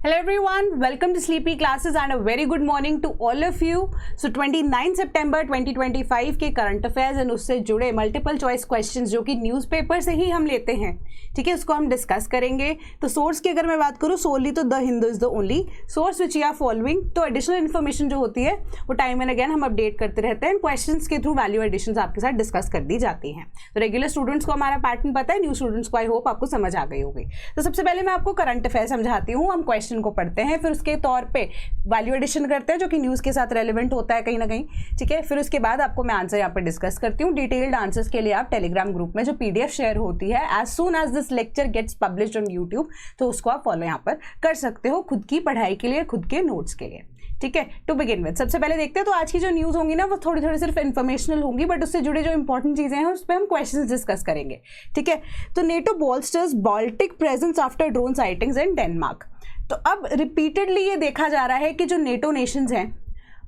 Hello everyone, welcome to Sleepy Classes and a very good morning to all of you. So 29 सितंबर 2025 के current affairs and उससे जुड़े multiple choice questions जो कि newspaper से ही हम लेते हैं, ठीक है, उसको हम डिस्कस करेंगे. तो सोर्स की अगर मैं बात करूँ सोली तो the Hindu is the only source which you are following. तो एडिशनल इन्फॉर्मेशन जो होती है वो टाइम एंड अगेन हम अपडेट करते रहते हैं. क्वेश्चंस के थ्रू वैल्यू एडिशंस आपके साथ डिस्कस कर दी जाती हैं. तो रेगुलर स्टूडेंट्स को हमारा पैटर्न पता है, न्यू स्टूडेंट्स को आई होप आपको समझ आ गई होगी. तो सबसे पहले मैं आपको करंट अफेयर समझाती हूँ. हम क्वेश्चन को पढ़ते हैं, फिर उसके तौर पे वैल्यू एडिशन करते हैं जो कि न्यूज़ के साथ रेलेवेंट होता है कहीं ना कहीं, ठीक है. फिर उसके बाद आपको मैं आंसर यहाँ पर डिस्कस करती हूँ. डिटेल्ड आंसर्स के लिए आप टेलीग्राम ग्रुप में जो पीडीएफ शेयर होती है as soon as this lecture gets published on YouTube, तो उसको आप फॉलो यहाँ पर कर सकते हो खुद की पढ़ाई के लिए, खुद के नोट्स के लिए, ठीक है. टू बिगिन विद सबसे पहले देखते हैं. तो आज की जो न्यूज़ होंगी ना वो थोड़ी थोड़ी सिर्फ इन्फॉर्मेशनल होंगी, बट उससे जुड़े जो इंपॉर्टेंट चीज़ें हैं उस पर हम क्वेश्चंस डिस्कस करेंगे, ठीक है. तो NATO bolsters Baltic presence after drone sightings in Denmark. तो अब रिपीटेडली ये देखा जा रहा है कि जो नेटो नेशंस हैं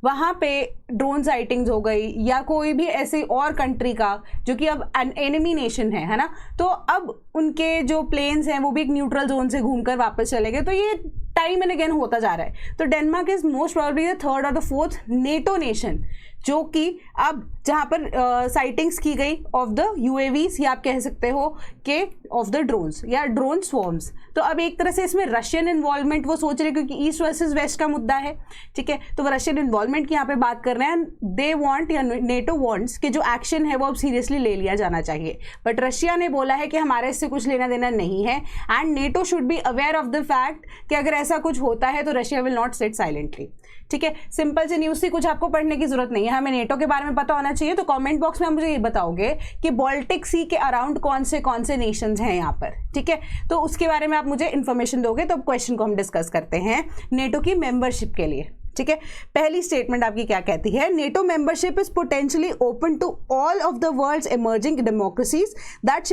वहाँ पे ड्रोन साइटिंग्स हो गई या कोई भी ऐसे और कंट्री का जो कि अब एनिमी नेशन है ना, तो अब उनके जो प्लेन्स हैं वो भी एक न्यूट्रल जोन से घूमकर वापस चले गए. तो ये टाइम एंड अगेन होता जा रहा है. तो Denmark is most probably the third और द फोर्थ नेटो नेशन जो कि अब जहाँ पर साइटिंग्स की गई ऑफ द यूएवीज या आप कह सकते हो कि ऑफ द ड्रोन्स या ड्रोन स्वॉर्म्स. तो अब एक तरह से इसमें रशियन इन्वॉल्वमेंट वो सोच रहे हैं क्योंकि ईस्ट वर्सेस वेस्ट का मुद्दा है, ठीक है. तो वो रशियन इन्वॉल्वमेंट की यहाँ पे बात कर रहे हैं. दे वांट या नेटो वांट्स कि जो एक्शन है वो अब सीरियसली ले लिया जाना चाहिए, बट रशिया ने बोला है कि हमारे इससे कुछ लेना देना नहीं है and NATO should be aware of the fact कि अगर ऐसा कुछ होता है तो Russia will not sit silently, ठीक है. सिंपल से न्यूज़ से कुछ आपको पढ़ने की जरूरत नहीं है, हमें नेटो के बारे में पता होना चाहिए. तो कमेंट बॉक्स में आप मुझे ये बताओगे कि बाल्टिक सी के अराउंड कौन से नेशंस हैं यहाँ पर, ठीक है. तो उसके बारे में आप मुझे इन्फॉर्मेशन दोगे तो अब क्वेश्चन को हम डिस्कस करते हैं नेटो की मेंबरशिप के लिए, ठीक है. पहली स्टेटमेंट आपकी क्या कहती है? NATO membership is potentially open to all of the world's emerging democracies that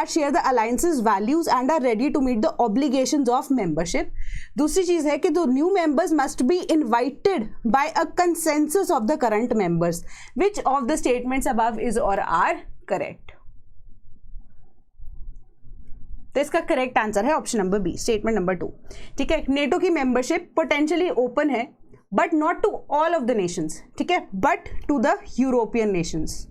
share the alliance's values and are ready to meet the obligations of membership. दूसरी चीज है कि the new members must be invited by a consensus of the current members. Which of the statements above is और are correct? तो इसका correct answer है option number B, statement number 2, ठीक है. नेटो की मेंबरशिप पोटेंशियली ओपन है but not to all of the nations, ठीक है, but to the European nations,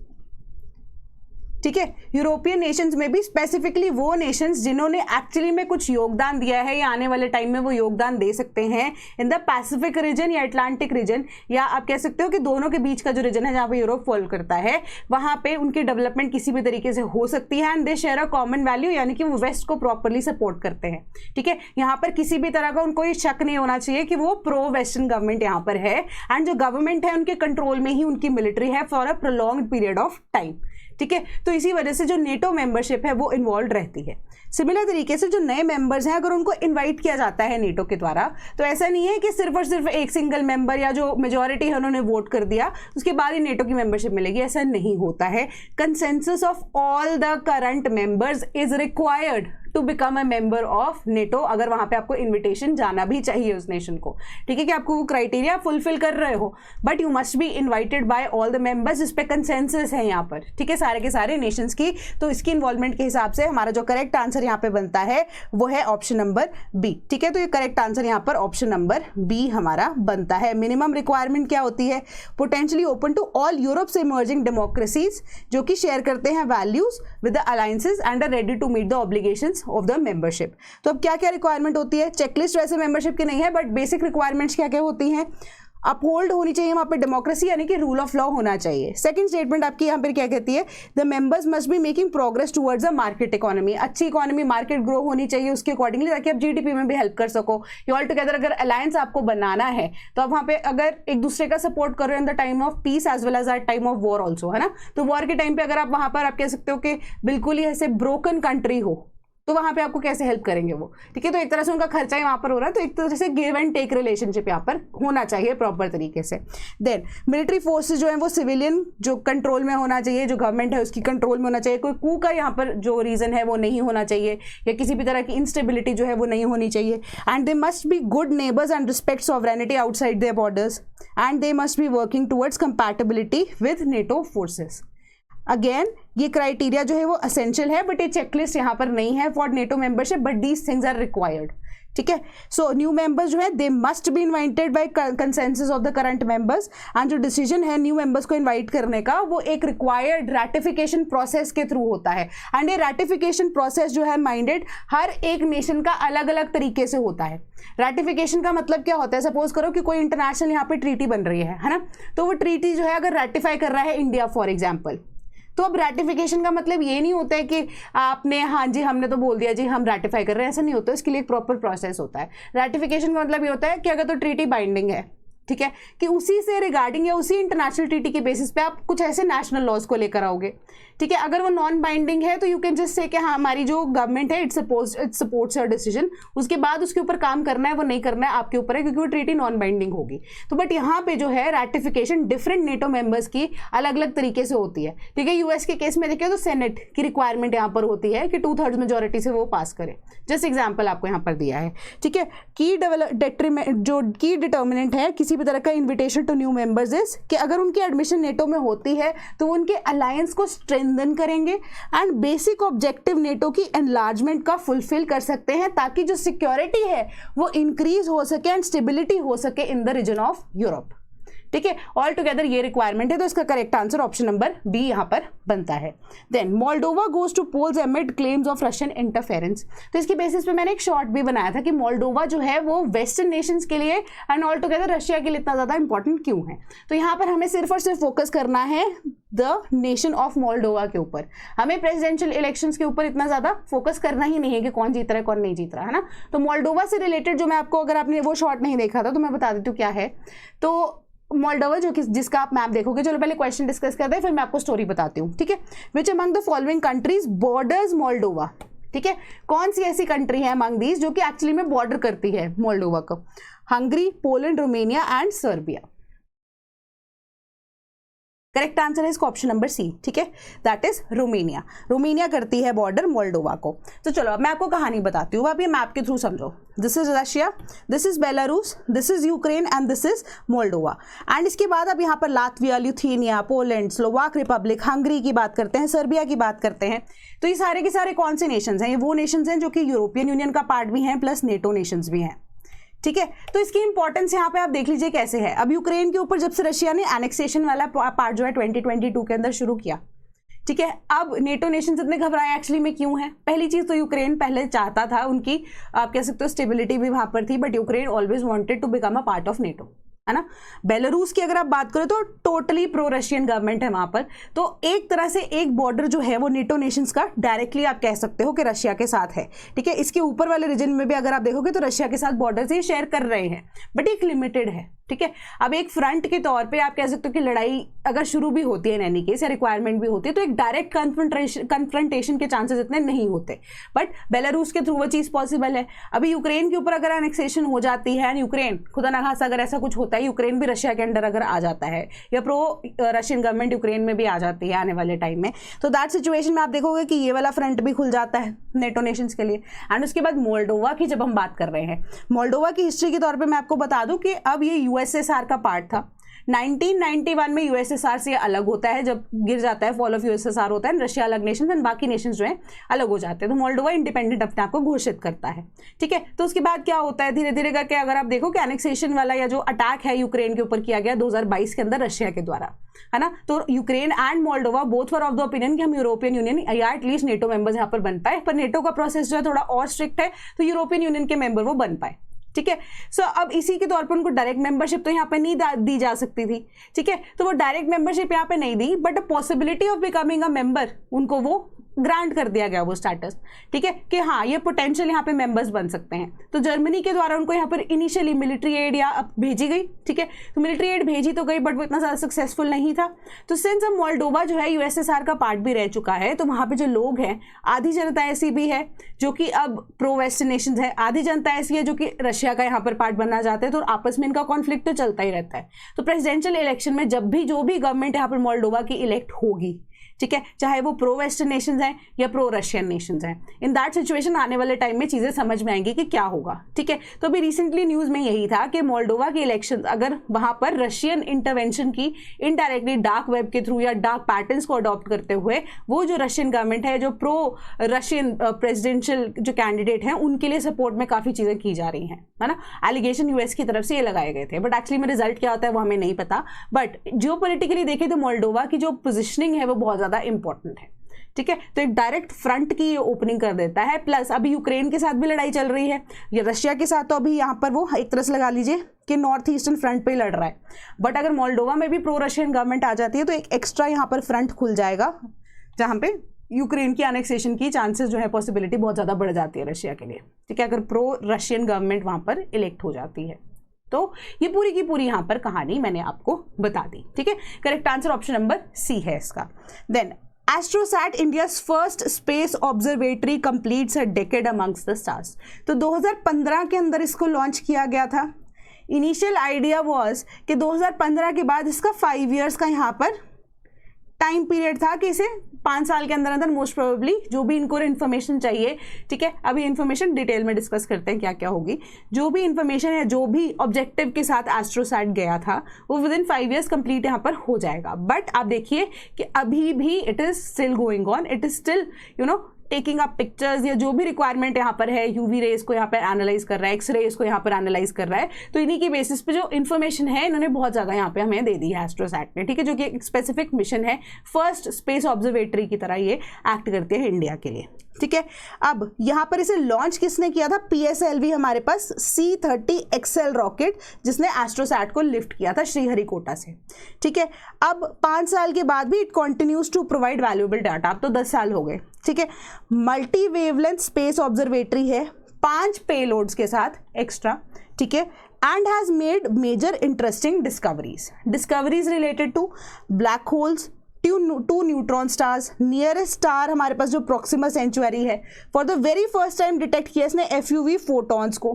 ठीक है. यूरोपियन नेशंस में भी स्पेसिफिकली वो नेशंस जिन्होंने एक्चुअली में कुछ योगदान दिया है या आने वाले टाइम में वो योगदान दे सकते हैं इन द पैसिफिक रीजन या अटलांटिक रीजन, या आप कह सकते हो कि दोनों के बीच का जो रीजन है जहाँ पे यूरोप फॉलो करता है वहाँ पे उनकी डेवलपमेंट किसी भी तरीके से हो सकती है and they share a common value, यानी कि वो वेस्ट को प्रॉपरली सपोर्ट करते हैं, ठीक है. यहाँ पर किसी भी तरह का उनको ये शक नहीं होना चाहिए कि वो प्रो वेस्टर्न गवर्नमेंट यहाँ पर है एंड जो गवर्नमेंट है उनके कंट्रोल में ही उनकी मिलिट्री है for a prolonged period of time, ठीक है. तो इसी वजह से जो नेटो मेंबरशिप है वो इन्वॉल्व रहती है. सिमिलर तरीके से जो नए मेंबर्स हैं अगर उनको इनवाइट किया जाता है नेटो के द्वारा, तो ऐसा नहीं है कि सिर्फ और सिर्फ एक सिंगल मेंबर या जो मेजॉरिटी है उन्होंने वोट कर दिया उसके बाद ही नेटो की मेंबरशिप मिलेगी, ऐसा नहीं होता है. Consensus of all the current members is required to become a member of NATO. अगर वहां पे आपको इन्विटेशन जाना भी चाहिए उस नेशन को, ठीक है, कि आपको वो क्राइटेरिया फुलफिल कर रहे हो, but you must be invited bye all the members. इस पे कंसेंसस है यहाँ पर, ठीक है, सारे के सारे नेशंस की. तो इसकी इन्वॉल्वमेंट के हिसाब से हमारा जो करेक्ट आंसर यहाँ पे बनता है वो है ऑप्शन नंबर बी, ठीक है. तो ये करेक्ट आंसर यहाँ पर ऑप्शन नंबर बी हमारा बनता है. मिनिमम रिक्वायरमेंट क्या होती है? Potentially open to all Europe से इमर्जिंग डेमोक्रेसीज जो कि शेयर करते हैं values with the alliance's and are ready to meet the obligations of the membership. तो अब क्या क्या रिक्वायरमेंट होती है? चेकलिस्ट वैसे मेंबरशिप की नहीं है, बट बेसिक रिक्वायरमेंट्स क्या क्या होती हैं? अपहोल्ड होनी चाहिए वहाँ पे डेमोक्रेसी, यानी कि रूल ऑफ लॉ होना चाहिए. सेकंड स्टेटमेंट आपकी यहाँ पर क्या कहती है? The members must be making progress towards a market economy. अच्छी इकोनॉमी, मार्केट ग्रो होनी चाहिए उसके अकॉर्डिंगली, ताकि आप जीडीपी में भी हेल्प कर सको. ये ऑल टुगेदर अगर अलायंस आपको बनाना है तो आप वहाँ पे अगर एक दूसरे का सपोर्ट कर रहे हो in the time of peace as well as at time of war also, है ना. तो वॉर के टाइम पे अगर आप वहाँ पर आप कह सकते हो कि बिल्कुल ही ऐसे ब्रोकन कंट्री हो तो वहां पे आपको कैसे हेल्प करेंगे वो, ठीक है. तो एक तरह से उनका खर्चा ही वहां पर हो रहा है, तो एक तरह से गिव एंड टेक रिलेशनशिप यहाँ पर होना चाहिए प्रॉपर तरीके से. देन मिलिट्री फोर्सेज जो है वो सिविलियन जो कंट्रोल में होना चाहिए, जो गवर्नमेंट है उसकी कंट्रोल में होना चाहिए. कोई कू का यहाँ पर जो रीजन है वो नहीं होना चाहिए या किसी भी तरह की इंस्टेबिलिटी जो है वो नहीं होनी चाहिए. And they must be good neighbours and respect sovereignty outside their borders and they must be working towards compatibility with NATO forces. Again ये क्राइटेरिया जो है वो असेंशियल है, बट ये चेकलिस्ट यहाँ पर नहीं है for NATO membership, but these things are required, ठीक है। सो न्यू मेंबर्स जो है they must be invited by consensus of the current members, and जो डिसीजन है न्यू मेंबर्स को इनवाइट करने का वो एक रिक्वायर्ड रैटिफिकेशन प्रोसेस के थ्रू होता है। एंड ये रैटिफिकेशन प्रोसेस जो है माइंडेड हर एक नेशन का अलग अलग तरीके से होता है। रैटिफिकेशन का मतलब क्या होता है, सपोज करो कि कोई इंटरनेशनल यहाँ पे ट्रीटी बन रही है ना, तो वो ट्रीटी जो है अगर रैटिफाई कर रहा है इंडिया फॉर एग्जाम्पल, तो अब रैटिफिकेशन का मतलब ये नहीं होता है कि आपने हाँ जी हमने तो बोल दिया जी हम रैटिफाई कर रहे हैं, ऐसा नहीं होता। इसके लिए एक प्रॉपर प्रोसेस होता है। रैटिफिकेशन का मतलब ये होता है कि अगर तो ट्रीटी बाइंडिंग है, ठीक है, कि उसी से रिगार्डिंग या उसी इंटरनेशनल ट्रीटी के बेसिस पे आप कुछ ऐसे नेशनल लॉज को लेकर आओगे, ठीक है। अगर वो नॉन बाइंडिंग है तो यू कैन जस्ट से कि हाँ हमारी जो गवर्नमेंट है इट सपोर्ट्स योर डिसीजन, उसके बाद उसके ऊपर काम करना है वो नहीं करना है आपके ऊपर है, क्योंकि वो ट्रीटी नॉन बाइंडिंग होगी। तो बट यहाँ पे जो है रैटिफिकेशन डिफरेंट नेटो मेंबर्स की अलग अलग तरीके से होती है, ठीक है। यूएस के केस में देखिए तो सेनेट की रिक्वायरमेंट यहाँ पर होती है कि 2/3 मेजोरिटी से वो पास करे, जस्ट एग्जाम्पल आपको यहाँ पर दिया है, ठीक है। जो की डिटर्मिनेंट है किसी भी तरह का invitation to new members is कि अगर उनकी एडमिशन नेटो में होती है तो वो उनके अलायंस को स्ट्रेंथन करेंगे एंड बेसिक ऑब्जेक्टिव नेटो की एनलार्जमेंट का फुलफिल कर सकते हैं, ताकि जो सिक्योरिटी है वो इंक्रीज हो सके एंड स्टेबिलिटी हो सके in the region of Europe, ठीक है। ऑल टुगेदर ये रिक्वायरमेंट है, तो इसका correct answer option number B यहाँ पर बनता है। Then Moldova goes to polls amid claims of Russian interference. तो इसकी बेसिस पे मैंने एक शॉर्ट भी बनाया था कि मोल्डोवा जो है वो वेस्टर्न नेशंस के लिए एंड ऑल टुगेदर रशिया के लिए इतना ज़्यादा इंपॉर्टेंट क्यों है। तो यहाँ पर हमें सिर्फ और सिर्फ फोकस करना है द नेशन ऑफ मोल्डोवा के ऊपर, हमें प्रेसिडेंशियल इलेक्शंस के ऊपर इतना ज़्यादा फोकस करना ही नहीं है कि कौन जीत रहा है कौन नहीं जीत रहा है ना। तो मोल्डोवा से रिलेटेड जो मैं आपको, अगर आपने वो शॉर्ट नहीं देखा था तो मैं बता देती हूँ क्या है। तो मोल्डोवा जो कि जिसका आप मैप देखोगे, चलो पहले क्वेश्चन डिस्कस करते हैं फिर मैं आपको स्टोरी बताती हूँ, ठीक है। Which among the following countries borders Moldova, ठीक है, कौन सी ऐसी कंट्री है अमंग दीज जो कि एक्चुअली में बॉर्डर करती है मोल्डोवा को? Hungary, Poland, Romania and Serbia. Correct answer है इसका ऑप्शन नंबर सी, ठीक है, दैट इज रोमानिया। रोमानिया करती है बॉर्डर मोल्डोवा को। तो चलो अब मैं आपको कहानी बताती हूँ, आप ये मैप के थ्रू समझो। This is Russia, this is Belarus, this is Ukraine and this is Moldova. And इसके बाद अब यहाँ पर Latvia, Lithuania, Poland, Slovak Republic, Hungary की बात करते हैं, सर्बिया की बात करते हैं। तो ये सारे के सारे कौन से नेशंस हैं? ये वो नेशंस हैं जो कि यूरोपियन यूनियन का पार्ट भी हैं प्लस नेटो नेशंस भी हैं, ठीक है। तो इसकी इंपॉर्टेंस यहाँ पे आप देख लीजिए कैसे है। अब यूक्रेन के ऊपर जब से रशिया ने एनेक्सेशन वाला पार्ट जो है 2022 के अंदर शुरू किया, ठीक है, अब नेटो नेशंस इतने घबराए एक्चुअली में क्यों है? पहली चीज तो यूक्रेन पहले चाहता था, उनकी आप कह सकते हो स्टेबिलिटी भी वहां पर थी, but Ukraine always wanted to become a part of NATO, है ना। बेलारूस की अगर आप बात करें तो टोटली प्रो रशियन गवर्नमेंट है वहां पर। तो एक तरह से एक बॉर्डर जो है वो नेटो नेशंस का डायरेक्टली आप कह सकते हो कि रशिया के साथ है, ठीक है। इसके ऊपर वाले रीजन में भी अगर आप देखोगे तो रशिया के साथ बॉर्डर से शेयर कर रहे हैं, बट एक लिमिटेड है, ठीक है। अब एक फ्रंट के तौर पे आप कह सकते हो कि लड़ाई अगर शुरू भी होती है इन एनी केस या रिक्वायरमेंट भी होती है तो एक डायरेक्ट कन्फ्रंटेशन के चांसेस इतने नहीं होते, बट बेलारूस के थ्रू वो चीज़ पॉसिबल है। अभी यूक्रेन के ऊपर अगर एनेक्सेशन हो जाती है, यूक्रेन खुदा ना खासा अगर ऐसा कुछ होता है, यूक्रेन भी रशिया के अंडर अगर आ जाता है या प्रो रशियन गवर्नमेंट यूक्रेन में भी आ जाती है आने वाले टाइम में, तो दैट सिचुएशन में आप देखोगे कि ये वाला फ्रंट भी खुल जाता है नेटो नेशंस के लिए। एंड उसके बाद मोल्डोवा की जब हम बात कर रहे हैं, मोल्डोवा की हिस्ट्री के तौर पे मैं आपको बता दूं कि अब ये यूएसएसआर का पार्ट था। 1991 में यूएसएसआर से अलग होता है, जब गिर जाता है, फॉल ऑफ यूएसएसआर होता है, रशिया अलग नेशन एंड बाकी नेशंस जो है अलग हो जाते हैं। तो मोल्डोवा इंडिपेंडेंट अपने आप को घोषित करता है, ठीक है। तो उसके बाद क्या होता है, धीरे धीरे करके अगर आप देखो कि एनेक्सेशन वाला या जो अटैक है यूक्रेन के ऊपर किया गया 2022 के अंदर रशिया के द्वारा, है ना, तो Ukraine and Moldova both were of the opinion कि हम यूरोपियन यूनियन या एटलीस्ट नेटो मेंबर्स यहाँ पर बन पाए, पर नेटो का प्रोसेस जो है थोड़ा और स्ट्रिक्ट है, तो यूरोपियन यूनियन के मेंबर वो बन पाए, ठीक है। सो अब इसी के तौर पर उनको डायरेक्ट मेंबरशिप तो यहाँ पे नहीं दी जा सकती थी, ठीक है। तो वो डायरेक्ट मेंबरशिप यहाँ पे नहीं दी, but possibility of becoming a member उनको वो ग्रांट कर दिया गया वो स्टेटस, ठीक है, कि हाँ ये पोटेंशियल यहाँ पे मेंबर्स बन सकते हैं। तो जर्मनी के द्वारा उनको यहाँ पर इनिशियली मिलिट्री एड या भेजी गई, ठीक है। तो मिलिट्री एड भेजी तो गई, बट वो इतना ज़्यादा सक्सेसफुल नहीं था। तो सिंस अब मोल्डोवा जो है यूएसएसआर का पार्ट भी रह चुका है, तो वहाँ पे जो लोग हैं, आधी जनता ऐसी भी है जो कि अब प्रो वेस्टर्न नेशंस है, आधी जनता ऐसी है जो कि रशिया का यहाँ पर पार्ट बनना चाहते हैं। तो आपस में इनका कॉन्फ्लिक्ट तो चलता ही रहता है। तो प्रेसिडेंशियल इलेक्शन में जब भी जो भी गवर्नमेंट यहाँ पर मोल्डोवा की इलेक्ट होगी, ठीक है, चाहे वो प्रो वेस्टर्न नेशंस हैं या प्रो रशियन नेशंस हैं। इन दैट सिचुएशन आने वाले टाइम में चीज़ें समझ में आएंगी कि क्या होगा। ठीक है, तो अभी रिसेंटली न्यूज़ में यही था कि मोल्डोवा के इलेक्शन अगर वहाँ पर रशियन इंटरवेंशन की इनडायरेक्टली डार्क वेब के थ्रू या डार्क पैटर्न्स को अडॉप्ट करते हुए वो जो रशियन गवर्नमेंट है, जो प्रो रशियन प्रेसिडेंशियल जो कैंडिडेट हैं, उनके लिए सपोर्ट में काफ़ी चीज़ें की जा रही हैं, है ना। एलिगेशन यूएस की तरफ से ये लगाए गए थे, बट एक्चुअली में रिजल्ट क्या होता है वो हमें नहीं पता। बट जियो पॉलिटिकली देखें तो मोल्डोवा की जो पोजिशनिंग है वो बहुत ज़्यादा इंपॉर्टेंट है। ठीक है, तो एक डायरेक्ट फ्रंट की ओपनिंग कर देता है। प्लस अभी यूक्रेन के साथ भी लड़ाई चल रही है, या रशिया के साथ, तो अभी यहाँ पर वो एक तरह से लगा लीजिए कि नॉर्थ ईस्टर्न फ्रंट पे ही लड़ रहा है। बट अगर मोल्डोवा में भी प्रो रशियन गवर्नमेंट आ जाती है तो एक एक्स्ट्रा यहाँ पर फ्रंट खुल जाएगा, जहाँ पे यूक्रेन की अनेक्सेशन की चांसेस जो है, पॉसिबिलिटी बहुत ज़्यादा बढ़ जाती है रशिया के लिए। ठीक है, अगर प्रो रशियन गवर्नमेंट वहाँ पर इलेक्ट हो जाती है तो ये पूरी की पूरी यहाँ पर कहानी मैंने आपको बता दी। ठीक है, correct answer option number C है इसका। Then AstroSat India's first space observatory completes a decade amongst the stars. तो 2015 के अंदर इसको लॉन्च किया गया था। इनिशियल आइडिया वाज कि 2015 के बाद इसका 5 इयर्स का यहाँ पर टाइम पीरियड था कि इसे 5 साल के अंदर अंदर मोस्ट प्रोबेबली जो भी इनको इन्फॉर्मेशन चाहिए, ठीक है, अभी इन्फॉर्मेशन डिटेल में डिस्कस करते हैं क्या क्या होगी, जो भी इन्फॉर्मेशन है, जो भी ऑब्जेक्टिव के साथ एस्ट्रोसैट गया था वो विद इन 5 इयर्स कंप्लीट यहाँ पर हो जाएगा। बट आप देखिए कि अभी भी it is still going on, it is still taking up pictures, या जो भी रिक्वायरमेंट यहाँ पर है, यूवी रेज को यहाँ पर एनालाइज कर रहा है, एक्स रेज को यहाँ पर एनालाइज कर रहा है, तो इन्हीं की बेसिस पे जो इन्फॉर्मेशन है इन्होंने बहुत ज़्यादा यहाँ पे हमें दे दी है एस्ट्रोसैट ने। ठीक है, जो कि एक स्पेसिफिक मिशन है, फर्स्ट स्पेस ऑब्जर्वेटरी की तरह ये एक्ट करती है इंडिया के लिए। ठीक है, अब यहाँ पर इसे लॉन्च किसने किया था? PSLV हमारे पास C30 XL रॉकेट, जिसने एस्ट्रोसैट को लिफ्ट किया था श्रीहरिकोटा से। ठीक है, अब 5 साल के बाद भी it continues to provide valuable data. अब तो 10 साल हो गए। ठीक है, मल्टी वेवलेंथ स्पेस ऑब्जर्वेटरी है 5 पेलोड्स के साथ एक्स्ट्रा। ठीक है, and has made major interesting discoveries related to black holes, to neutron stars, nearest star हमारे पास जो प्रोक्सिमा सेंचुरी है, for the very first time detect किया इसने FUV फोटॉन्स को।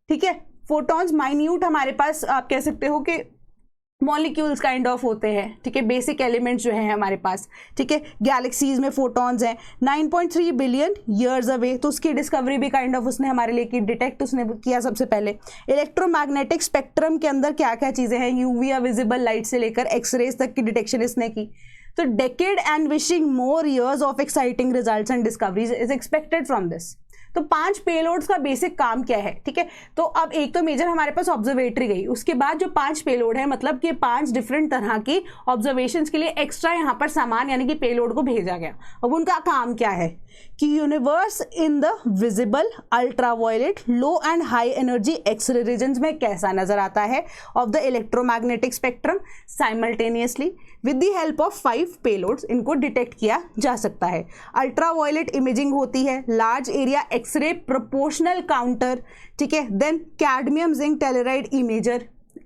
ठीक है, फोटॉन्स माइन्यूट हमारे पास आप कह सकते हो कि मॉलिक्यूल्स काइंड ऑफ होते हैं। ठीक है, बेसिक एलिमेंट्स जो हैं हमारे पास। ठीक है, गैलेक्सीज में फोटॉन्स हैं 9.3 बिलियन ईयर्स अवे, तो उसकी डिस्कवरी भी काइंड ऑफ उसने हमारे लिए की, डिटेक्ट उसने किया सबसे पहले। इलेक्ट्रोमैग्नेटिक स्पेक्ट्रम के अंदर क्या क्या चीज़ें हैं, यूवी या विजिबल लाइट से लेकर एक्सरेज तक की डिटेक्शन इसने की। तो decade and wishing more years of exciting results and discoveries is expected from this. तो 5 पेलोड्स का बेसिक काम क्या है? ठीक है, तो अब एक तो मेजर हमारे पास ऑब्जर्वेटरी गई, उसके बाद जो 5 पेलोड है, मतलब कि 5 डिफरेंट तरह की ऑब्जर्वेशंस के लिए एक्स्ट्रा यहाँ पर सामान यानी कि पेलोड को भेजा गया। अब उनका काम क्या है कि universe in the visible ultraviolet low and high energy X ray regions में कैसा नजर आता है of the electromagnetic spectrum simultaneously with the help of 5 payloads इनको डिटेक्ट किया जा सकता है। अल्ट्रावायलेट इमेजिंग होती है, large area X ray proportional counter, ठीक है, then cadmium zinc telluride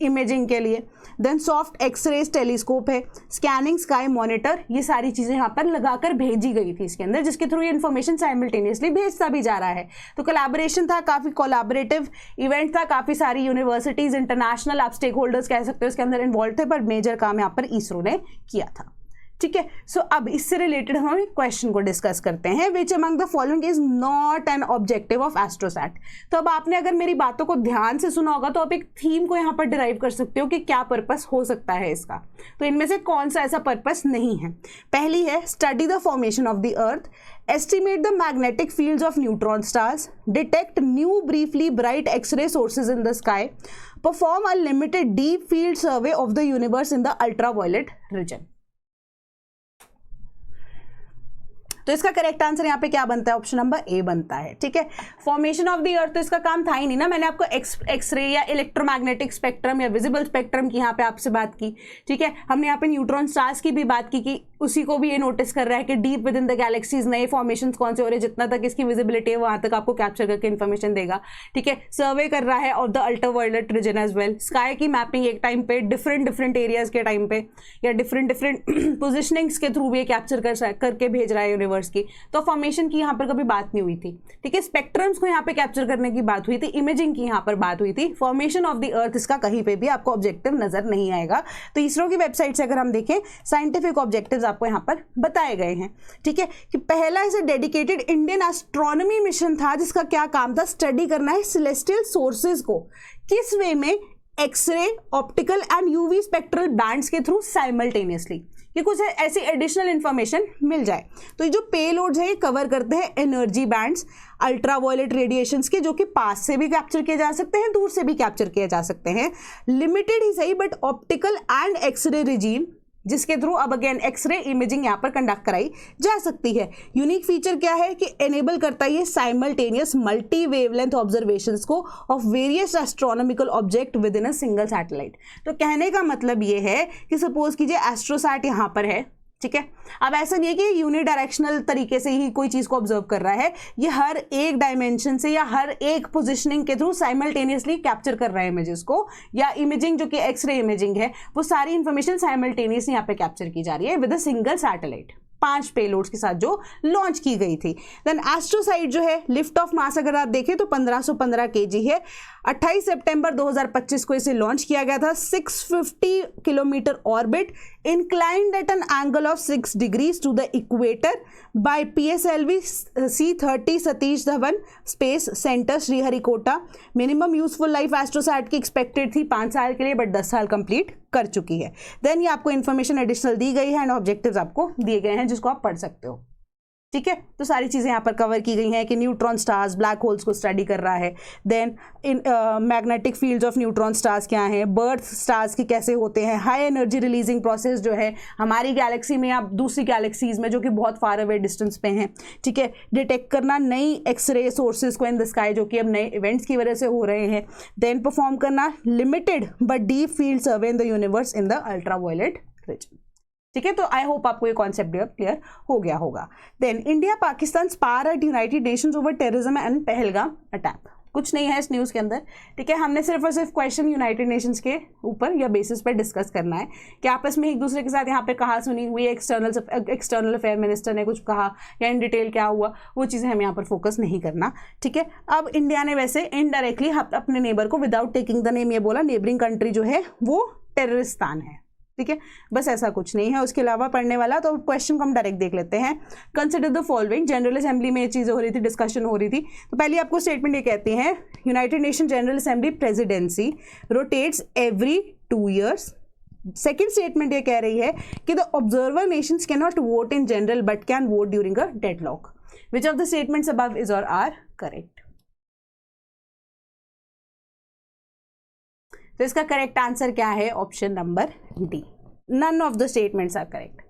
imaging के लिए, देन सॉफ्ट एक्सरेज टेलीस्कोप है, स्कैनिंग स्काई मॉनिटर, ये सारी चीज़ें यहाँ पर लगाकर भेजी गई थी इसके अंदर, जिसके थ्रू ये इन्फॉर्मेशन साइमल्टेनियसली भेजता भी जा रहा है। तो कोलैबोरेशन था, काफ़ी कोलैबोरेटिव इवेंट था, काफ़ी सारी यूनिवर्सिटीज़, इंटरनेशनल आप स्टेक होल्डर्स कह सकते हो इसके अंदर इन्वॉल्व थे, पर मेजर काम यहाँ पर इसरो ने किया था। ठीक है, सो अब इससे रिलेटेड हम एक क्वेश्चन को डिस्कस करते हैं, which among the following is not an objective of AstroSat. तो अब आपने अगर मेरी बातों को ध्यान से सुना होगा तो आप एक थीम को यहाँ पर डिराइव कर सकते हो कि क्या पर्पस हो सकता है इसका। तो इनमें से कौन सा ऐसा पर्पस नहीं है? पहली है study the formation of the earth, estimate the magnetic fields of neutron stars, detect new briefly bright X-ray sources in the sky, perform a limited deep field survey of the universe in the ultraviolet region। तो इसका correct answer यहाँ पे क्या बनता है? Option number A बनता है। ठीक है, फॉर्मेशन ऑफ द अर्थ तो इसका काम था ही नहीं ना, मैंने आपको एक्सरे या इलेक्ट्रोमैग्नेटिक स्पेक्ट्रम या विजिबल स्पेक्ट्रम की यहाँ पे आपसे बात की। ठीक है, हमने यहाँ पे न्यूट्रॉन स्टार्स की भी बात की कि उसी को भी ये नोटिस कर रहा है कि deep with in the galaxies नए फॉर्मेशंस कौन से हो रहे हैं, जितना तक इसकी विजिबिलिटी है वहाँ तक आपको कैप्चर करके इन्फॉर्मेशन देगा। ठीक है, सर्वे कर रहा है of the ultraviolet region as well, sky की मैपिंग एक टाइम पे डिफरेंट एरियाज के टाइम पे या डिफरेंट पोजिशनिंग्स के थ्रू भी ये कैप्चर करके भेज रहा है यूनिवर्स यूनिवर्स की, तो फॉर्मेशन की यहाँ पर कभी बात नहीं हुई थी, ठीक है। स्पेक्ट्रम्स को यहाँ पे कैप्चर करने की बात हुई थी, इमेजिंग की यहाँ पर बात हुई थी, फॉर्मेशन ऑफ द अर्थ इसका कहीं पे भी आपको ऑब्जेक्टिव नजर नहीं आएगा। तो इसरो की वेबसाइट से अगर हम देखें, साइंटिफिक ऑब्जेक्टिव्स आपको यहाँ पर बताए गए हैं, ठीक है, कि पहला इसे डेडिकेटेड इंडियन एस्ट्रोनॉमी मिशन था, जिसका क्या काम था, स्टडी करना है सेलेस्टियल सोर्सेज को किस वे में, X ray, optical and UV spectral bands के थ्रू साइमल्टेनियसली, कि कुछ ऐसी एडिशनल इंफॉर्मेशन मिल जाए। तो ये जो पेलोड्स है ये कवर करते हैं एनर्जी बैंड्स, अल्ट्रावायलेट रेडिएशंस के, जो कि पास से भी कैप्चर किए जा सकते हैं, दूर से भी कैप्चर किए जा सकते हैं, लिमिटेड ही सही but optical and X ray regime, जिसके थ्रू अब अगेन एक्सरे इमेजिंग यहाँ पर कंडक्ट कराई जा सकती है। यूनिक फीचर क्या है कि एनेबल करता है ये साइमल्टेनियस मल्टी वेवलेंथ ऑब्जर्वेशंस को of various astronomical object with in a single satellite. तो कहने का मतलब ये है कि सपोज कीजिए एस्ट्रोसैट यहाँ पर है, ठीक है, अब ऐसा नहीं है कि यूनिडायरेक्शनल तरीके से ही कोई चीज को ऑब्जर्व कर रहा है, ये हर एक डायमेंशन से या हर एक पोजिशनिंग के थ्रू साइमल्टेनियसली कैप्चर कर रहा है इमेजेस को, या इमेजिंग जो कि एक्सरे इमेजिंग है वो सारी इंफॉर्मेशन साइमल्टेनियसली यहाँ पे कैप्चर की जा रही है with a single satellite, 5 payloads के साथ जो लॉन्च की गई थी। देन एस्ट्रोसाइट जो है, लिफ्ट ऑफ मास अगर आप देखें तो 1515 kg है। 28 सितंबर 2025 को इसे लॉन्च किया गया था। 650 kilometre orbit, inclined at an angle of 6 degrees to the equator by PSLV C30 Satish Dhawan space centre Sriharikota. Minimum useful life AstroSat की एक्सपेक्टेड थी 5 साल के लिए, बट 10 साल कंप्लीट कर चुकी है। देन ये आपको इन्फॉर्मेशन एडिशनल दी गई है एंड ऑब्जेक्टिव्स आपको दिए गए हैं जिसको आप पढ़ सकते हो, ठीक है। तो सारी चीज़ें यहाँ पर कवर की गई हैं कि न्यूट्रॉन स्टार्स, ब्लैक होल्स को स्टडी कर रहा है। Then magnetic fields of neutron stars क्या हैं, बर्थ स्टार्स के कैसे होते हैं, हाई एनर्जी रिलीजिंग प्रोसेस जो है हमारी गैलेक्सी में या दूसरी गैलेक्सीज में जो कि बहुत फार अवे डिस्टेंस पे हैं, ठीक है, डिटेक्ट करना नई एक्सरे सोर्सेज को इन द स्काई जो कि अब नए इवेंट्स की वजह से हो रहे हैं। देन परफॉर्म करना limited but deep field survey in the universe in the ultraviolet region, ठीक है। तो आई होप आपको ये कॉन्सेप्ट क्लियर हो गया होगा। Then India Pakistan spar at United Nations over terrorism and Pahalgam attack. कुछ नहीं है इस न्यूज़ के अंदर, ठीक है। हमने सिर्फ और सिर्फ क्वेश्चन यूनाइटेड नेशंस के ऊपर या बेसिस पर डिस्कस करना है कि आपस में एक दूसरे के साथ यहाँ पे कहा सुनी हुई, एक्सटर्नल अफेयर मिनिस्टर ने कुछ कहा या इन डिटेल क्या हुआ, वो चीज़ें हमें यहाँ पर फोकस नहीं करना, ठीक है। अब इंडिया ने वैसे इनडायरेक्टली अपने नेबर को विदाउट टेकिंग द नेम ये बोला नेबरिंग कंट्री जो है वो टेररिस्तान है, ठीक है। बस ऐसा कुछ नहीं है उसके अलावा पढ़ने वाला। तो क्वेश्चन को हम डायरेक्ट देख लेते हैं। Consider the following, general assembly में ये चीज़ें हो रही थी, डिस्कशन हो रही थी। तो पहले आपको स्टेटमेंट ये कहती है, United Nation General Assembly presidency rotates every 2 years। Second statement ये कह रही है कि the observer nations can not vote in general but can vote during a deadlock. Which of the statements above is और are correct? तो इसका correct answer क्या है? Option number D, none of the statements are correct.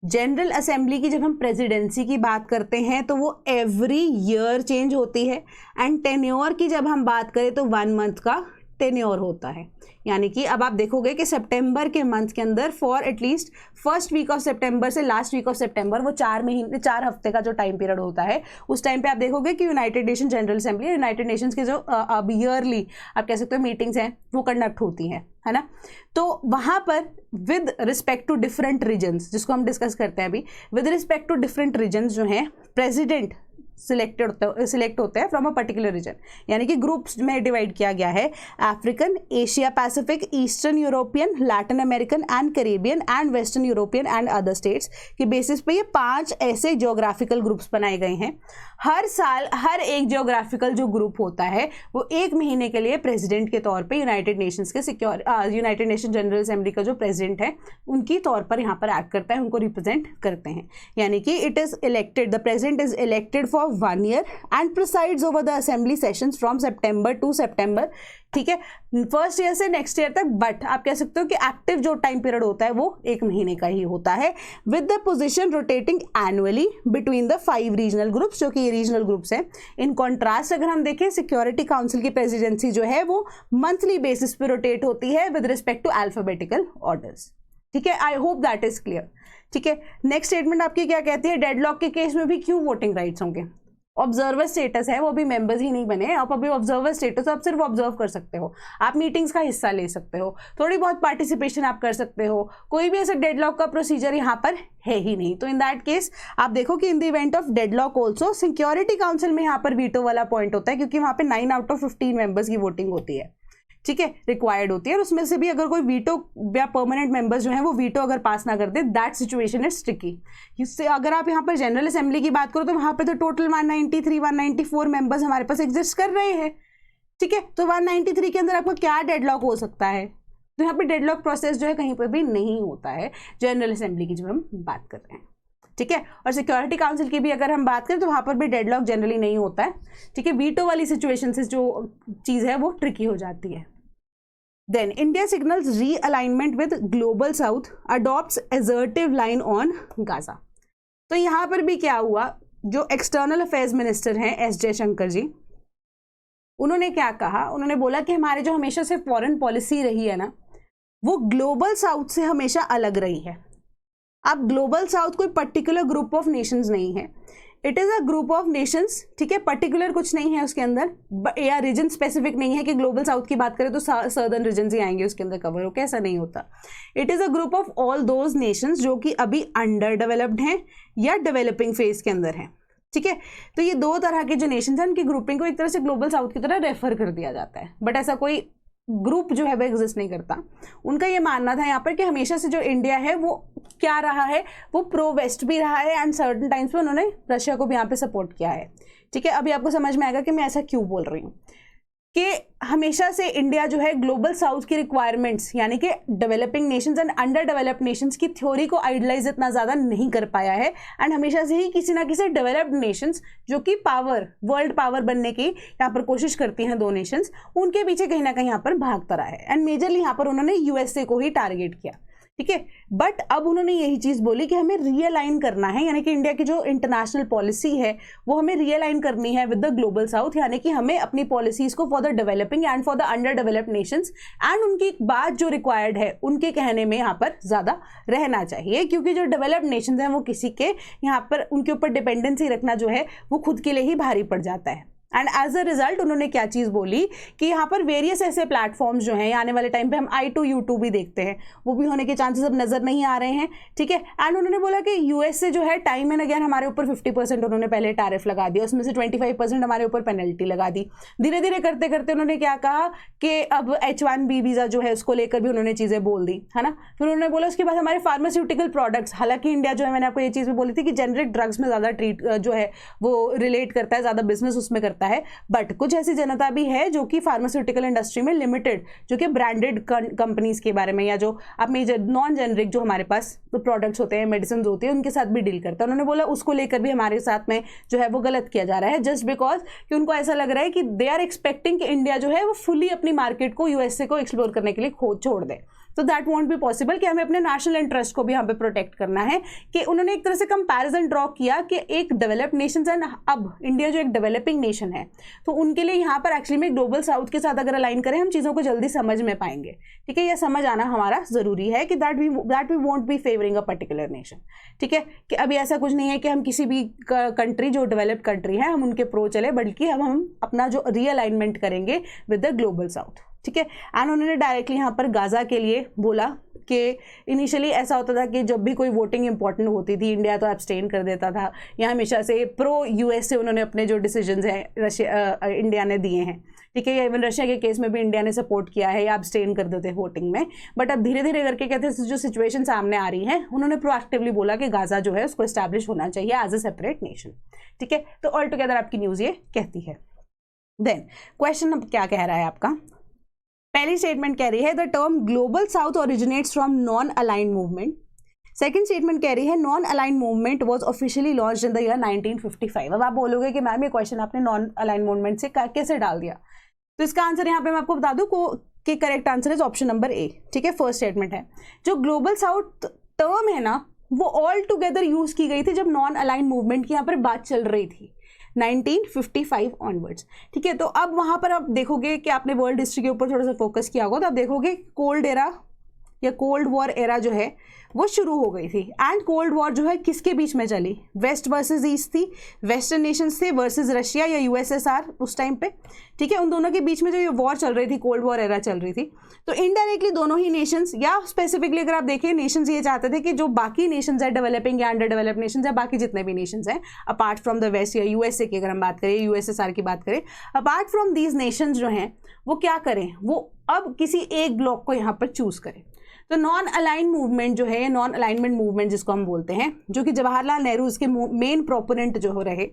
General Assembly की जब हम presidency की बात करते हैं तो वो एवरी ईयर चेंज होती है, एंड टेन्योर की जब हम बात करें तो 1 month का टेन्योर होता है। यानी कि अब आप देखोगे कि सितंबर के मंथ के अंदर for at least first week of सितंबर से लास्ट वीक ऑफ सितंबर, वो 4 हफ्ते का जो टाइम पीरियड होता है, उस टाइम पे आप देखोगे कि United Nation General assembly, United Nations के जो अब ईयरली आप कह सकते हो मीटिंग्स हैं वो कंडक्ट होती हैं, है ना। तो वहाँ पर with respect to different regions, जिसको हम डिस्कस करते हैं अभी, with respect to different regions जो हैं प्रेसिडेंट सिलेक्ट होते हैं फ्रॉम अ पर्टिकुलर रीजन। यानी कि ग्रुप्स में डिवाइड किया गया है, African, Asia Pacific, eastern European, Latin American and Caribbean and western European and other states की बेसिस पे ये 5 ऐसे ज्योग्राफिकल ग्रुप्स बनाए गए हैं। हर साल हर एक ज्योग्राफिकल जो ग्रुप होता है वो 1 महीने के लिए प्रेसिडेंट के तौर पे यूनाइटेड नेशंस के यूनाइटेड नेशन जनरल असेंबली का जो प्रेसिडेंट है उनकी तौर पर यहाँ पर एक्ट करता है, उनको रिप्रेजेंट करते हैं। यानी कि it is elected, the president is elected for 1 year and presides over the assembly sessions from September to September, ठीक है, फर्स्ट ईयर से नेक्स्ट ईयर तक। बट आप कह सकते हो कि एक्टिव जो टाइम पीरियड होता है वो 1 महीने का ही होता है, with the position rotating annually between the 5 regional groups, जो कि ये रीजनल ग्रुप्स हैं। इन कॉन्ट्रास्ट अगर हम देखें, सिक्योरिटी काउंसिल की प्रेसिडेंसी जो है वो मंथली बेसिस पे रोटेट होती है with respect to alphabetical orders, ठीक है। I hope that is clear, ठीक है। नेक्स्ट स्टेटमेंट आपकी क्या कहती है, डेडलॉक के केस में भी क्यों वोटिंग राइट्स होंगे? ऑब्जर्वर स्टेटस है, वो अभी मेंबर्स ही नहीं बने, आप अभी ऑब्जर्वर स्टेटस, आप सिर्फ ऑब्जर्व कर सकते हो, आप मीटिंग्स का हिस्सा ले सकते हो, थोड़ी बहुत पार्टिसिपेशन आप कर सकते हो, कोई भी ऐसा डेडलॉक का प्रोसीजर यहाँ पर है ही नहीं। तो इन दैट केस आप देखो कि in the event of deadlock also security council में यहाँ पर वीटो वाला पॉइंट होता है, क्योंकि वहाँ पे 9 आउट ऑफ 15 मेंबर्स की वोटिंग होती है, ठीक है, रिक्वायर्ड होती है, और उसमें से भी अगर कोई वीटो या परमानेंट मेंबर्स जो है वो वीटो अगर पास ना कर दे, दैट सिचुएशन इज ट्रिकी। इससे अगर आप यहाँ पर जनरल असेंबली की बात करो तो वहाँ पे तो टोटल 193 194 मेंबर्स हमारे पास एग्जिस्ट कर रहे हैं, ठीक है, तो 193 के अंदर आपको क्या डेडलॉक हो सकता है? तो यहाँ पे डेडलॉक प्रोसेस जो है कहीं पर भी नहीं होता है जनरल असेंबली की जब हम बात कर रहे हैं, ठीक है। और सिक्योरिटी काउंसिल की भी अगर हम बात करें तो वहाँ पर भी डेडलॉक जनरली नहीं होता है, ठीक है, वीटो वाली सिचुएशन से जो चीज़ है वो ट्रिकी हो जाती है। Then India signals realignment with Global South, adopts assertive line on Gaza। तो यहाँ पर भी क्या हुआ, जो एक्सटर्नल अफेयर्स मिनिस्टर हैं एस जयशंकर जी, उन्होंने क्या कहा, उन्होंने बोला कि हमारे जो हमेशा से फॉरेन पॉलिसी रही है ना, वो ग्लोबल साउथ से हमेशा अलग रही है। अब ग्लोबल साउथ कोई पर्टिकुलर ग्रुप ऑफ नेशंस नहीं है, it is a group of Nations, ठीक है, पर्टिकुलर कुछ नहीं है उसके अंदर, या रीजन स्पेसिफिक नहीं है कि ग्लोबल साउथ की बात करें तो सर्दर्न रीजन ही आएंगे उसके अंदर कवर हो, कैसा नहीं होता। It is a group of all those Nations जो कि अभी अंडर डेवलप्ड हैं या डेवलपिंग फेज के अंदर हैं, ठीक है। तो ये दो तरह के जो नेशंस हैं उनकी ग्रुपिंग को एक तरह से ग्लोबल साउथ की तरह रेफर कर दिया जाता है, बट ऐसा कोई ग्रुप जो है वो एग्जिस्ट नहीं करता। उनका ये मानना था यहाँ पर कि हमेशा से जो इंडिया है वो क्या रहा है, वो प्रो वेस्ट भी रहा है, एंड सर्टन टाइम्स पे उन्होंने रशिया को भी यहाँ पे सपोर्ट किया है, ठीक है। अभी आपको समझ में आएगा कि मैं ऐसा क्यों बोल रही हूँ, कि हमेशा से इंडिया जो है ग्लोबल साउथ की रिक्वायरमेंट्स यानी कि developing Nations and under developed Nations की थ्योरी को आइडलाइज इतना ज़्यादा नहीं कर पाया है, एंड हमेशा से ही किसी ना किसी डेवलप्ड नेशंस जो कि पावर, वर्ल्ड पावर बनने की यहाँ पर कोशिश करती हैं दो नेशंस, उनके पीछे कहीं ना कहीं यहाँ पर भागता रहा है, एंड मेजरली यहाँ पर उन्होंने यूएसए को ही टारगेट किया, ठीक है। बट अब उन्होंने यही चीज़ बोली कि हमें रियलाइन करना है, यानी कि इंडिया की जो इंटरनेशनल पॉलिसी है वो हमें रियलाइन करनी है विद द ग्लोबल साउथ, यानी कि हमें अपनी पॉलिसीज़ को for the developing and for the under developed Nations and उनकी बात जो रिक्वायर्ड है उनके कहने में यहाँ पर ज़्यादा रहना चाहिए, क्योंकि जो डेवलप्ड नेशंस हैं वो किसी के यहाँ पर उनके ऊपर डिपेंडेंसी रखना जो है वो खुद के लिए ही भारी पड़ जाता है। एंड एज अ रिजल्ट उन्होंने क्या चीज़ बोली कि यहाँ पर वेरियस ऐसे प्लेटफॉर्म्स जो हैं, आने वाले टाइम पे हम I2U2 भी देखते हैं, वो भी होने के चांसेस अब नज़र नहीं आ रहे हैं, ठीक है। एंड उन्होंने बोला कि यूएस से जो है टाइम एंड अगेन हमारे ऊपर 50% उन्होंने पहले टैरिफ लगा दिया, उसमें से 25% हमारे ऊपर पेनल्टी लगा दी। धीरे धीरे करते करते उन्होंने क्या कहा कि अब H1B वीज़ा जो है उसको लेकर भी उन्होंने चीज़ें बोल दी, है ना। फिर उन्होंने बोला उसके बाद हमारे फार्मास्यूटिकल प्रोडक्ट्स, हालांकि इंडिया जो है, मैंने आपको ये चीज़ भी बोली थी कि जेनरिक ड्रग्स में ज़्यादा जो है वो रिलेट करता है, ज़्यादा बिजनेस उसमें करता है, बट कुछ ऐसी जनता भी है जो कि फार्मास्यूटिकल इंडस्ट्री में लिमिटेड, जो कि ब्रांडेड कंपनीज के बारे में या जो आप मेजर नॉन जेनरिक जो हमारे पास प्रोडक्ट्स होते हैं, मेडिसिन होती है, उनके साथ भी डील करता है। उन्होंने बोला उसको लेकर भी हमारे साथ में जो है वो गलत किया जा रहा है, जस्ट बिकॉज कि उनको ऐसा लग रहा है कि दे आर एक्सपेक्टिंग कि इंडिया जो है वो फुली अपनी मार्केट को यूएसए को एक्सप्लोर करने के लिए छोड़ दे। तो दैट वॉन्ट बी पॉसिबल, कि हमें अपने नेशनल इंटरेस्ट को भी यहाँ पे प्रोटेक्ट करना है। कि उन्होंने एक तरह से कंपैरिजन ड्रॉ किया कि एक डेवलप्ड नेशन एंड अब इंडिया जो एक डेवलपिंग नेशन है, तो उनके लिए यहाँ पर एक्चुअली में ग्लोबल साउथ के साथ अगर अलाइन करें हम चीज़ों को जल्दी समझ में पाएंगे, ठीक है। यह समझ आना हमारा ज़रूरी है कि that we won't be favouring a particular nation, ठीक है। कि अभी ऐसा कुछ नहीं है कि हम किसी भी कंट्री जो डेवलप्ड कंट्री है हम उनके प्रो चले, बल्कि हम अपना जो रीअलाइनमेंट करेंगे विद द ग्लोबल साउथ, ठीक है। एंड उन्होंने डायरेक्टली यहाँ पर गाज़ा के लिए बोला कि इनिशियली ऐसा होता था कि जब भी कोई वोटिंग इंपॉर्टेंट होती थी इंडिया तो एब्सटेन कर देता था, या हमेशा से प्रो यूएस से उन्होंने अपने जो डिसीजंस हैं इंडिया ने दिए हैं, ठीक है। या इवन रशिया के केस में भी इंडिया ने सपोर्ट किया है या एब्सटेन कर देते वोटिंग में, बट अब धीरे धीरे करके कहते हैं जो सिचुएशन सामने आ रही है, उन्होंने प्रोएक्टिवली बोला कि गाज़ा जो है उसको एस्टैब्लिश होना चाहिए एज अ सेपरेट नेशन, ठीक है। तो ऑल टुगेदर आपकी न्यूज़ ये कहती है। देन क्वेश्चन अब क्या कह रहा है आपका, पहली स्टेटमेंट कह रही है the term global south originates from non aligned movement. Second statement कह रही है non aligned movement was officially launched in the year 1955। अब आप बोलोगे कि मैम ये क्वेश्चन आपने नॉन अलाइंड मूवमेंट से कैसे डाल दिया, तो इसका आंसर यहाँ पे मैं आपको बता दूं कि correct answer is option number A, ठीक है। फर्स्ट स्टेटमेंट है जो ग्लोबल साउथ टर्म है ना वो ऑल टुगेदर यूज की गई थी जब नॉन अलाइंड मूवमेंट की यहाँ पर बात चल रही थी 1955 ऑनवर्ड्स, ठीक है। तो अब वहाँ पर आप देखोगे कि आपने वर्ल्ड हिस्ट्री के ऊपर थोड़ा सा फोकस किया होगा, तो आप देखोगे कोल्ड एरा या कोल्ड वॉर एरा जो है वो शुरू हो गई थी। एंड कोल्ड वॉर जो है किसके बीच में चली, वेस्ट वर्सेस ईस्ट थी, वेस्टर्न नेशंस थे वर्सेस रशिया या यूएसएसआर उस टाइम पे, ठीक है। उन दोनों के बीच में जो ये वॉर चल रही थी, कोल्ड वॉर एरा चल रही थी, तो इनडायरेक्टली दोनों ही नेशंस या स्पेसिफिकली अगर आप देखिए नेशंस ये चाहते थे कि जो बाकी नेशंस है डेवलपिंग या अंडर डेवलप्ड नेशंस या बाकी जितने भी नेशंस हैं अपार्ट फ्रॉम द वेस्ट या यूएसए की अगर हम बात करें, यूएसएसआर की बात करें, अपार्ट फ्रॉम दीज नेशंस जो हैं वो क्या करें, वो अब किसी एक ब्लॉक को यहाँ पर चूज करें। तो नॉन अलाइन मूवमेंट जो है, नॉन अलाइनमेंट मूवमेंट जिसको हम बोलते हैं, जो कि जवाहरलाल नेहरू इसके मेन प्रोपोनेंट जो हो रहे,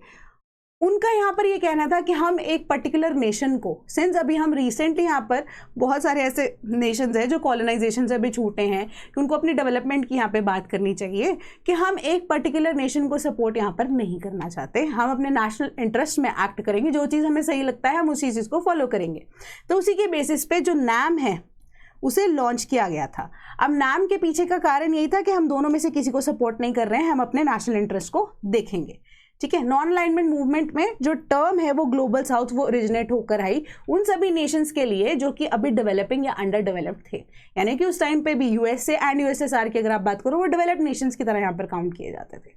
उनका यहाँ पर ये कहना था कि हम एक पर्टिकुलर नेशन को, सिंस अभी हम रिसेंटली यहाँ पर बहुत सारे ऐसे नेशंस हैं जो कॉलोनाइजेशन से अभी छूटे हैं कि उनको अपनी डेवलपमेंट की यहाँ पे बात करनी चाहिए, कि हम एक पर्टिकुलर नेशन को सपोर्ट यहाँ पर नहीं करना चाहते, हम अपने नेशनल इंटरेस्ट में एक्ट करेंगे, जो चीज़ हमें सही लगता है हम उसी चीज़ को फॉलो करेंगे। तो उसी के बेसिस पे जो नाम है उसे लॉन्च किया गया था। अब नाम के पीछे का कारण यही था कि हम दोनों में से किसी को सपोर्ट नहीं कर रहे हैं, हम अपने नेशनल इंटरेस्ट को देखेंगे, ठीक है। नॉन अलाइनमेंट मूवमेंट में जो टर्म है वो ग्लोबल साउथ वो ओरिजिनेट होकर आई उन सभी नेशंस के लिए जो कि अभी डेवलपिंग या अंडर डेवलप्ड थे, यानी कि उस टाइम पे भी यूएसए एंड यूएसएसआर की अगर आप बात करो वो डेवलप्ड नेशंस की तरह यहाँ पर काउंट किए जाते थे,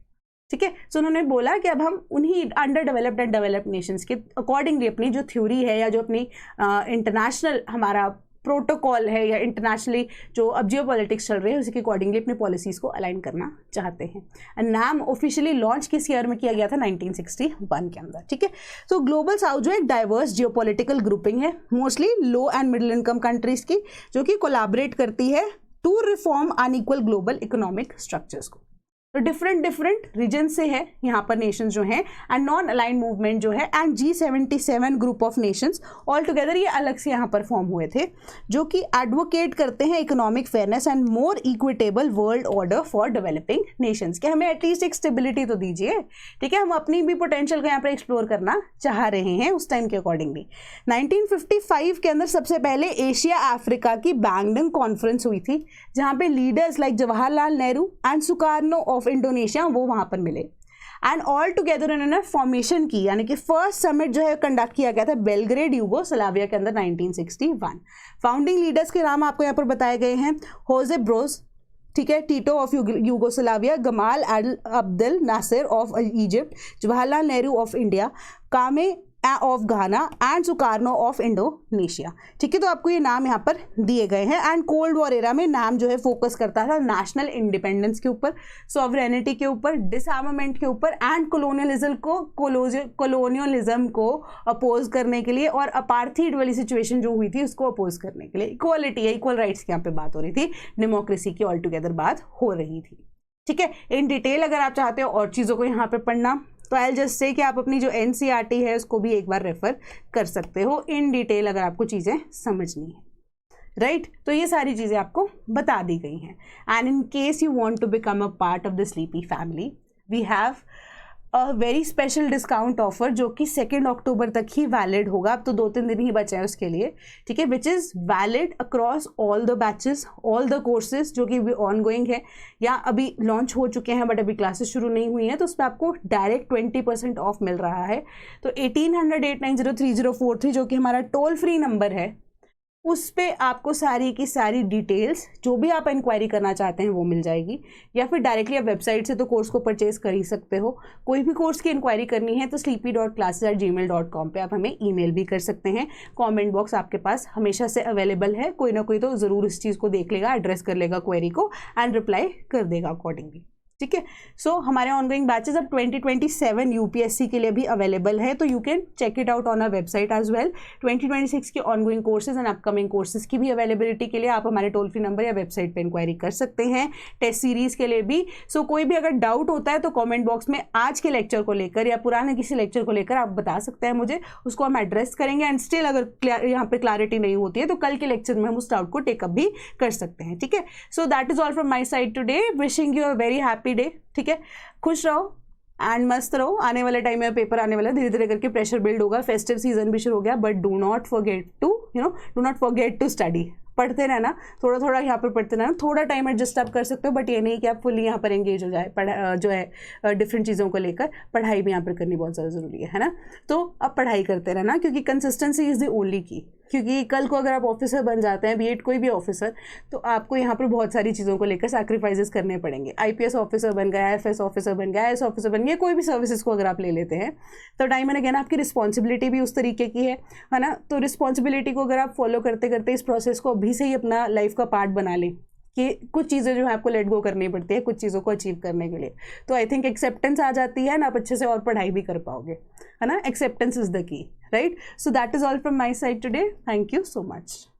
ठीक है। सो उन्होंने बोला कि अब हम उन्हीं under developed and developed Nations के अकॉर्डिंगली अपनी जो थ्योरी है या जो अपनी इंटरनेशनल हमारा प्रोटोकॉल है या इंटरनेशनली जो अब जियो पॉलिटिक्स चल रही है उसके अकॉर्डिंगली अपनी पॉलिसीज़ को अलाइन करना चाहते हैं। नाम ऑफिशियली लॉन्च किस ईयर में किया गया था, 1961 के अंदर, ठीक है। तो ग्लोबल साउथ जो एक डाइवर्स जियो पॉलिटिकल ग्रुपिंग है, mostly low and middle income countries की, जो कि कोलैबोरेट करती है to reform unequal global economic structures को। तो डिफरेंट रीजन से है यहाँ पर नेशंस जो हैं, एंड नॉन अलाइन मूवमेंट जो है and G77 group of Nations all together ये अलग से यहाँ पर फॉर्म हुए थे, जो कि एडवोकेट करते हैं economic fairness and more equitable world order for developing Nations, के हमें एटलीस्ट एक स्टेबिलिटी तो दीजिए, ठीक है। हम अपनी भी पोटेंशियल को यहाँ पर एक्सप्लोर करना चाह रहे हैं उस टाइम के अकॉर्डिंगली। 1955 के अंदर सबसे पहले एशिया अफ्रीका की बैंगडंग कॉन्फ्रेंस हुई थी, जहाँ पे leaders like Jawaharlal Nehru and Sukarno of Indonesia वो वहां पर मिले, एंड ऑल टुगेदर उन्होंने फॉर्मेशन की, यानी कि फर्स्ट समिट जो है कंडक्ट किया गया था बेलग्रेड यूगोस्लाविया के अंदर 1961। फाउंडिंग लीडर्स के नाम आपको यहाँ पर बताए गए हैं, होजे ब्रोज, ठीक है, Tito of Yugoslavia, Gamal Abdul Nasser of Egypt, Jawaharlal Nehru of India, Kwame of Ghana and Sukarno of Indonesia, ठीक है। तो आपको ये नाम यहाँ पर दिए गए हैं। एंड कोल्ड वॉर एरा में नाम जो है फोकस करता था नेशनल इंडिपेंडेंस के ऊपर, सॉवरेनिटी के ऊपर, डिसआर्मामेंट के ऊपर एंड कोलोनियलिज्म को अपोज करने के लिए और अपार्थीड वाली सिचुएशन जो हुई थी उसको अपोज करने के लिए, इक्वालिटी या इक्वल राइट्स की यहाँ पे बात हो रही थी, डेमोक्रेसी की ऑल टुगेदर बात हो रही थी, ठीक है। इन डिटेल अगर आप चाहते हो और चीज़ों को यहाँ पे पढ़ना तो आई जस्ट से कि आप अपनी जो NCERT है उसको भी एक बार रेफर कर सकते हो इन डिटेल अगर आपको चीज़ें समझनी है, राइट। तो ये सारी चीज़ें आपको बता दी गई हैं। And in case you want to become a part of the sleepy family, we have a very special discount offer जो कि 2 अक्टूबर तक ही वैलिड होगा। अब तो 2-3 दिन ही बचे हैं उसके लिए, ठीक है, which is valid across all the batches, all the courses जो कि अभी ऑन गोइंग है या अभी लॉन्च हो चुके हैं बट अभी क्लासेस शुरू नहीं हुई हैं, तो उस पर आपको डायरेक्ट 20% ऑफ मिल रहा है। तो 1800-890-3043 जो कि हमारा टोल फ्री नंबर है, उस पे आपको सारी की सारी डिटेल्स जो भी आप इंक्वायरी करना चाहते हैं वो मिल जाएगी, या फिर डायरेक्टली आप वेबसाइट से तो कोर्स को परचेज कर ही सकते हो। कोई भी कोर्स की इंक्वायरी करनी है तो sleepy.classes@gmail.com पे आप हमें ईमेल भी कर सकते हैं। कमेंट बॉक्स आपके पास हमेशा से अवेलेबल है, कोई ना कोई तो ज़रूर इस चीज़ को देख लेगा, एड्रेस कर लेगा क्वेरी को एंड रिप्लाई कर देगा अकॉर्डिंगली, ठीक है। सो हमारे ऑनगोइंग बैचेस अब 2027 UPSC के लिए भी अवेलेबल है, तो you can check it out on a website as well. 2026 के ongoing courses and upcoming courses की भी अवेलेबिलिटी के लिए आप हमारे टोल फ्री नंबर या वेबसाइट पे इंक्वायरी कर सकते हैं। टेस्ट सीरीज़ के लिए भी। सो कोई भी अगर डाउट होता है तो कॉमेंट बॉक्स में आज के लेक्चर को लेकर या पुराने किसी लेक्चर को लेकर आप बता सकते हैं मुझे, उसको हम एड्रेस करेंगे। एंड स्टिल अगर यहाँ पे क्लैरिटी नहीं होती है तो कल के लेक्चर में हम उस डाउट को टेकअप भी कर सकते हैं, ठीक है। So that is all from my side today, wishing you a very happy day, ठीक है। खुश रहो एंड मस्त रहो। आने वाले टाइम में पेपर आने वाला, धीरे धीरे करके प्रेशर बिल्ड होगा, फेस्टिव सीजन भी शुरू हो गया, but do not forget to study. पढ़ते रहना, थोड़ा थोड़ा यहाँ पर पढ़ते रहना, थोड़ा टाइम एडजस्ट आप कर सकते हो, बट ये नहीं कि आप फुली यहाँ पर एंगेज हो जाए। जो है डिफरेंट चीज़ों को लेकर पढ़ाई भी यहाँ पर करनी बहुत ज़्यादा ज़रूरी है ना। तो अब पढ़ाई करते रहना, क्योंकि कंसिस्टेंसी इज़ द ओनली की। क्योंकि कल को अगर आप ऑफिसर बन जाते हैं, बी कोई भी ऑफिसर, तो आपको यहाँ पर बहुत सारी चीज़ों को लेकर सैक्रिफाइसेस करने पड़ेंगे। IPS ऑफिसर बन गया, IFS ऑफिसर बन गया, IS ऑफिसर बन गया, कोई भी सर्विसेज को अगर आप ले लेते हैं तो टाइम एंड अगेन आपकी रिस्पॉन्सिबिलिटी भी उस तरीके की है ना। तो रिस्पॉन्सिबिलिटी को अगर आप फॉलो करते करते इस प्रोसेस को अभी से ही अपना लाइफ का पार्ट बना लें कि कुछ चीज़ें जो है आपको लेट गो करनी पड़ती है कुछ चीज़ों को अचीव करने के लिए, तो आई थिंक एक्सेप्टेंस आ जाती है ना, आप अच्छे से और पढ़ाई भी कर पाओगे, है ना। Acceptance is the key, right. So that is all from my side today. Thank you so much.